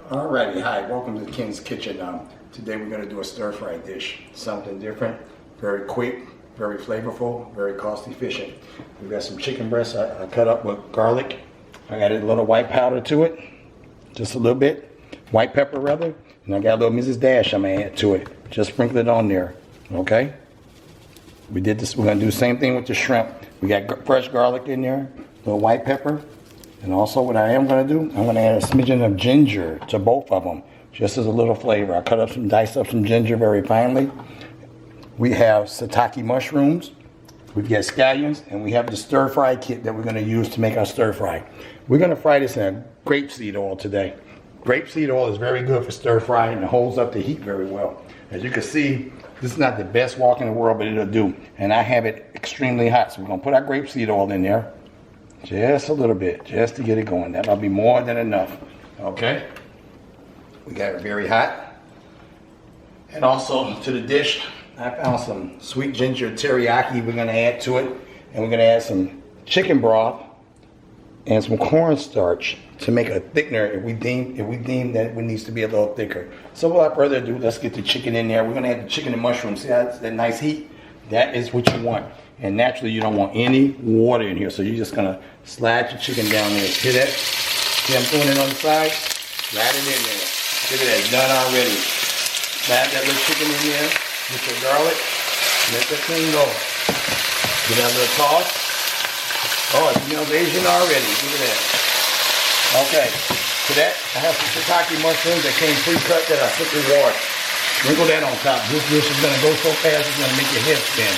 Alrighty, hi, welcome to Ken's Kitchen. Today we're going to do a stir-fry dish, something different, very quick, very flavorful, very cost efficient. We've got some chicken breasts I cut up with garlic. I added a little white powder to it, just a little bit, white pepper rather, and I got a little Mrs. Dash I'm going to add to it. Just sprinkle it on there, okay? We did this, we're going to do the same thing with the shrimp. We got fresh garlic in there, a little white pepper. And also what I am going to do, I'm going to add a smidgen of ginger to both of them, just as a little flavor. I cut up diced up some ginger very finely. We have shiitake mushrooms, we've got scallions, and we have the stir-fry kit that we're going to use to make our stir-fry. We're going to fry this in a grapeseed oil today. Grapeseed oil is very good for stir-fry and it holds up the heat very well. As you can see, this is not the best wok in the world, but it'll do. And I have it extremely hot, so we're going to put our grapeseed oil in there. Just a little bit, just to get it going. That'll be more than enough. Okay? We got it very hot. And also to the dish, I found some sweet ginger teriyaki we're going to add to it. And we're going to add some chicken broth and some cornstarch to make a thickener if we deem that it needs to be a little thicker. So without further ado, let's get the chicken in there. We're going to add the chicken and mushrooms. See that nice heat? That is what you want. And naturally, you don't want any water in here, so you're just gonna slide your chicken down there. See that? See I'm throwing it on the side? Slide it in there. Look at that, it's done already. Slide that little chicken in there with your garlic. Let that thing go. Get that little toss. Oh, it smells Asian already. Look at that. Okay, to that, I have some shiitake mushrooms that came pre-cut that I simply washed. Sprinkle that on top. This dish is gonna go so fast, it's gonna make your head spin.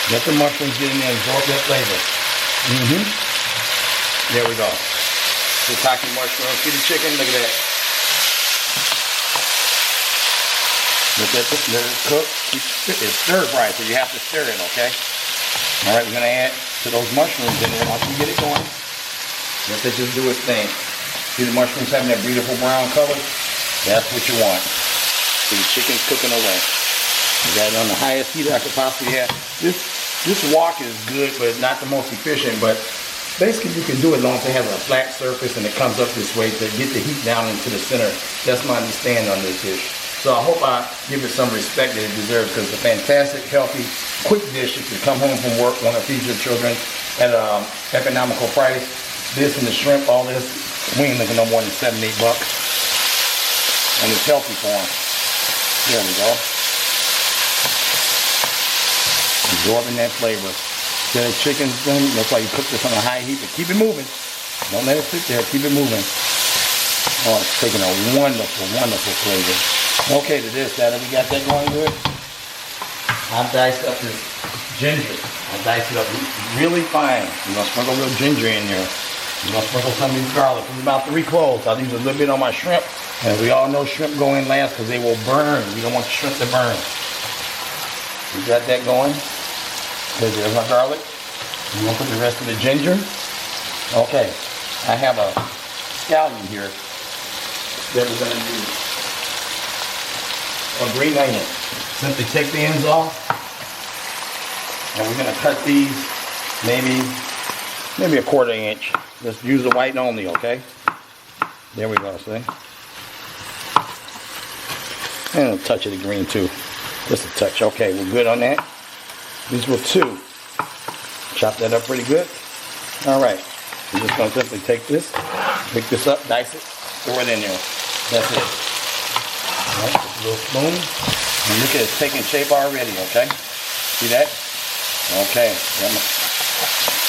Let the mushrooms get in there and absorb that flavor. There we go. Shiitake mushrooms. See the chicken? Look at that. Let it cook. It's stir fried, so you have to stir it, okay? All right, we're going to add to those mushrooms in there. Once you get it going, let it just do its thing. See the mushrooms having that beautiful brown color? That's what you want. See the chicken's cooking away. We got it on the highest heat I could possibly have. This wok is good, but not the most efficient. But basically, you can do it as long as it has a flat surface and it comes up this way to get the heat down into the center. That's my understanding on this dish. So I hope I give it some respect that it deserves, because it's a fantastic, healthy, quick dish. If you come home from work, want to feed your children at an economical price, this and the shrimp, all this, we ain't looking no more than $7, $8, and it's healthy for them. There we go. Absorbing that flavor. See that chicken's done? That's why you cook this on a high heat, but keep it moving. Don't let it sit there, keep it moving. Oh, it's taking a wonderful, wonderful flavor. Okay, to this, that we got that going good. I've diced up this ginger. I diced it up really fine. You're gonna sprinkle a little ginger in there. You're gonna sprinkle some of these garlic. It's about 3 cloves. I'll use a little bit on my shrimp. And we all know shrimp go in last because they will burn. We don't want the shrimp to burn. We got that going. Okay, there's my garlic. I'm gonna put the rest of the ginger. Okay, I have a scallion here that we're gonna use. A green onion. Simply take the ends off, and we're gonna cut these maybe a 1/4 inch. Let's use the white only, okay? There we go, see? And a touch of the green too. Just a touch. Okay, we're good on that. These were 2. Chop that up pretty good. Alright. We're just going to simply take this, pick this up, dice it, throw it in there. That's it. Alright, just a little spoon. And look at it, it's taking shape already, okay? See that? Okay.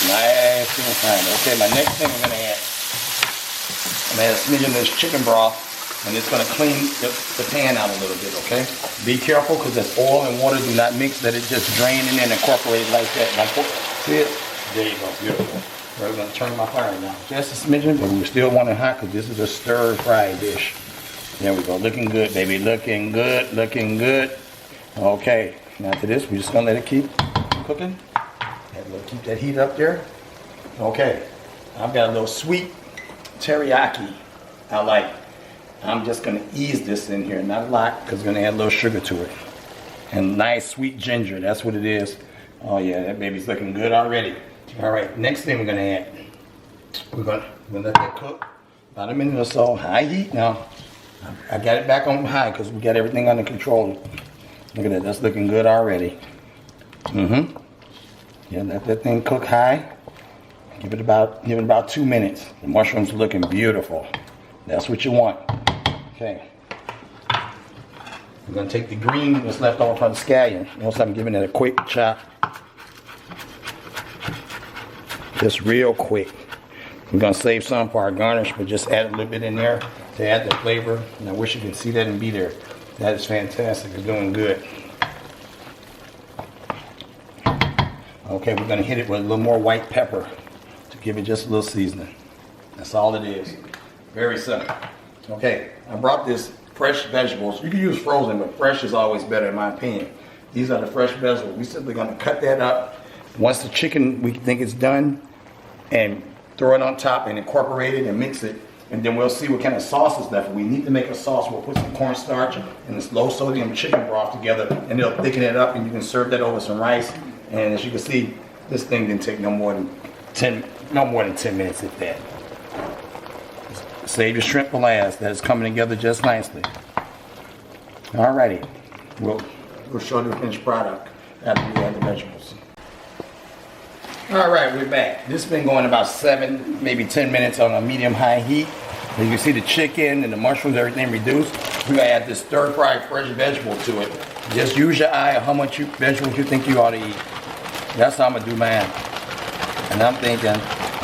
Nice and fine. Okay, my next thing we're going to add. I'm going to add a smidgen of this chicken broth. And it's going to clean the pan out a little bit, okay? Be careful, because this oil and water do not mix, that it just drain in and incorporate like that. See it? There you go, beautiful. We're going to turn my fire down just a smidgen, but we still want it hot, because this is a stir-fry dish. There we go, looking good, baby, looking good, looking good. Okay, now to this, we're just going to let it keep cooking. And we'll keep that heat up there. Okay, I've got a little sweet teriyaki I like. I'm just going to ease this in here, not a lot, because we're going to add a little sugar to it. And nice sweet ginger, that's what it is. Oh yeah, that baby's looking good already. All right, next thing we're going to add, we're going to let that cook about a minute or so, high heat now. I got it back on high because we got everything under control. Look at that, that's looking good already. Yeah, let that thing cook high. Give it about 2 minutes. The mushrooms are looking beautiful. That's what you want. Okay. I'm gonna take the green that's left over from the scallion. Once I'm giving it a quick chop. Just real quick. We're gonna save some for our garnish, but just add a little bit in there to add the flavor. And I wish you could see that and be there. That is fantastic. It's doing good. Okay, we're gonna hit it with a little more white pepper to give it just a little seasoning. That's all it is. Very simple. Okay, I brought this fresh vegetables. You can use frozen, but fresh is always better in my opinion. These are the fresh vegetables. We're simply gonna cut that up. Once the chicken, we think it's done, and throw it on top and incorporate it and mix it. And then we'll see what kind of sauce is left. If we need to make a sauce, we'll put some cornstarch and this low sodium chicken broth together, and it'll thicken it up, and you can serve that over some rice. And as you can see, this thing didn't take no more than 10 minutes if that. Save your shrimp for last. That is coming together just nicely. Alrighty, we'll show you the finished product after we add the vegetables. Alright, we're back. This has been going about 7, maybe 10 minutes on a medium-high heat. As you can see the chicken and the mushrooms, everything reduced. We're going to add this stir-fried fresh vegetable to it. Just use your eye of how much vegetables you think you ought to eat. That's how I'm going to do mine. And I'm thinking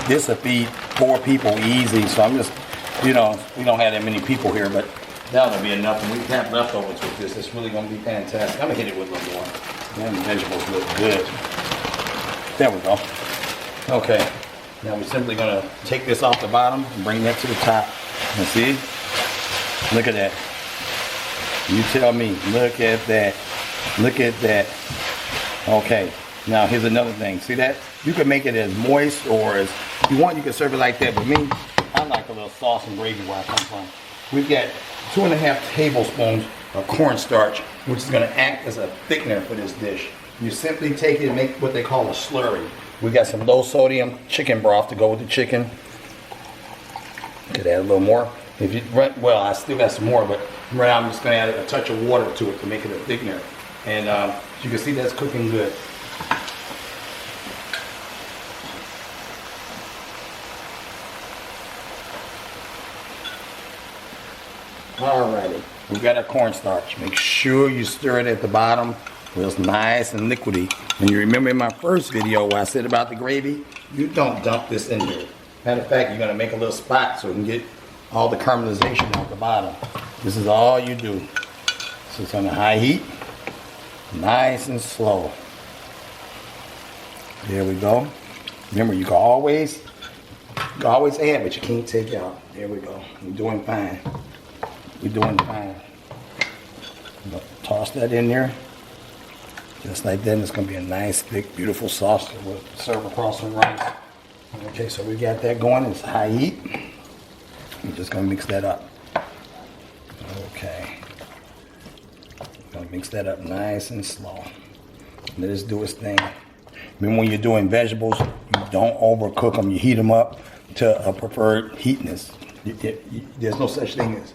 this will feed 4 people easy. So I'm just, we don't have that many people here, but that'll be enough. And we have leftovers with this. It's really going to be fantastic. I'm going to hit it with a little more. Man, the vegetables look good. There we go. Okay, now we're simply going to take this off the bottom and bring that to the top. And see? Look at that. You tell me. Look at that. Look at that. Okay, now here's another thing. See that? You can make it as moist or as you want. You can serve it like that. But me, I like a little sauce and gravy where I come from. We've got 2.5 tablespoons of cornstarch, which is going to act as a thickener for this dish. You simply take it and make what they call a slurry. We got some low sodium chicken broth to go with the chicken. Could add a little more. If you well, I still got some more, but right now I'm just going to add a touch of water to it to make it a thickener. And as you can see, that's cooking good. Alrighty, we got our cornstarch. Make sure you stir it at the bottom. It's nice and liquidy. And you remember in my first video where I said about the gravy, you don't dump this in here. Matter of fact, you're going to make a little spot so you can get all the caramelization out the bottom. This is all you do. So it's on a high heat, nice and slow. There we go. Remember, you can always add, but you can't take out. There we go. We're doing fine. We're doing fine. Toss that in there. Just like that, and it's going to be a nice, thick, beautiful sauce that we'll serve across some rice. Okay, so we got that going. It's high heat. We're just going to mix that up. Okay. Going to mix that up nice and slow. Let it do its thing. Remember, when you're doing vegetables, you don't overcook them. You heat them up to a preferred heatness. There's no such thing as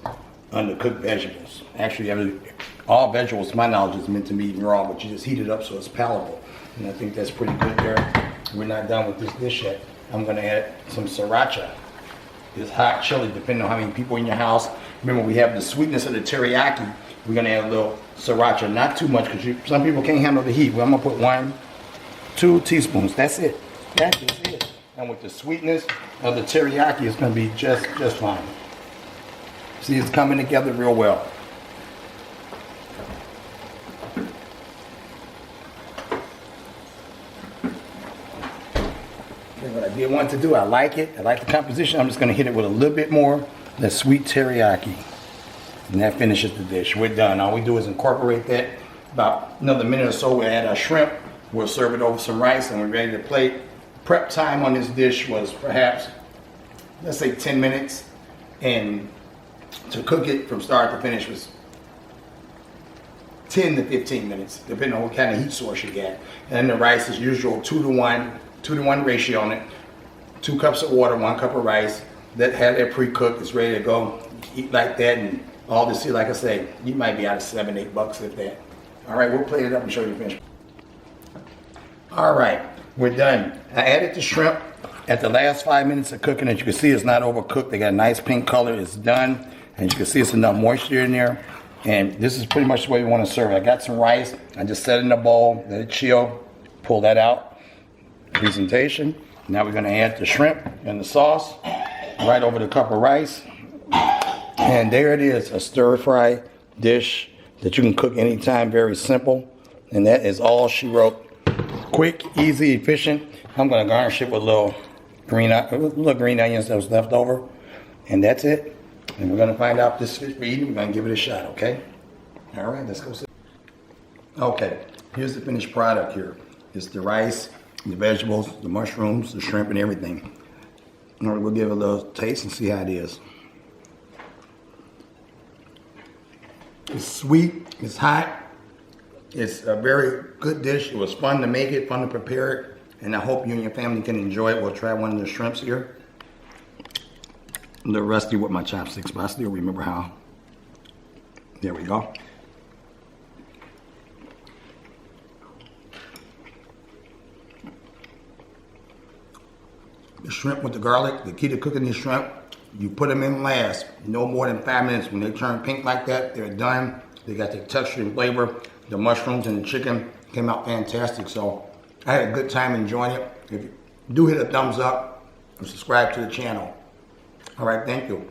undercooked vegetables. Actually, all vegetables, to my knowledge, is meant to be eaten raw, but you just heat it up so it's palatable. And I think that's pretty good there. We're not done with this dish yet. I'm going to add some sriracha. This hot chili, depending on how many people in your house. Remember, we have the sweetness of the teriyaki. We're going to add a little sriracha, not too much, because some people can't handle the heat. Well, I'm going to put 1-2 teaspoons. That's it. That is it. And with the sweetness of the teriyaki, it's going to be just fine. See, it's coming together real well. What I did want to do, I like it. I like the composition. I'm just going to hit it with a little bit more of that sweet teriyaki. And that finishes the dish. We're done. All we do is incorporate that. About another minute or so, we'll add our shrimp. We'll serve it over some rice, and we're ready to plate. Prep time on this dish was perhaps, let's say 10 minutes. And to cook it from start to finish was 10 to 15 minutes, depending on what kind of heat source you get. And then the rice is usual 2-to-1 ratio on it. 2 cups of water, 1 cup of rice. That had it pre-cooked, it's ready to go. Eat like that, and All this here, like I say, you might be out of $7, $8 if that. All right, we'll plate it up and show you finished. All right, we're done. I added the shrimp at the last 5 minutes of cooking. As you can see, it's not overcooked. They got a nice pink color. It's done. And you can see it's enough moisture in there. And this is pretty much the way we want to serve it. I got some rice. I just set it in a bowl, let it chill, pull that out. Presentation. Now we're going to add the shrimp and the sauce right over the cup of rice. And there it is, a stir-fry dish that you can cook anytime, very simple. And that is all she wrote. Quick, easy, efficient. I'm going to garnish it with little green onions that was left over. And that's it. And we're going to find out if this is fit for eating. We're going to give it a shot, okay? All right, let's go. Okay, here's the finished product here. It's the rice, the vegetables, the mushrooms, the shrimp, and everything. All right, we'll give it a little taste and see how it is. It's sweet, it's hot. It's a very good dish. It was fun to make it, fun to prepare it, and I hope you and your family can enjoy it. We'll try one of the shrimps here. I'm a little rusty with my chopsticks, but I still remember how. There we go. The shrimp with the garlic, the key to cooking these shrimp, you put them in last, no more than 5 minutes. When they turn pink like that, they're done. They got the texture and flavor. The mushrooms and the chicken came out fantastic. So I had a good time enjoying it. If you do, hit a thumbs up and subscribe to the channel. All right, thank you.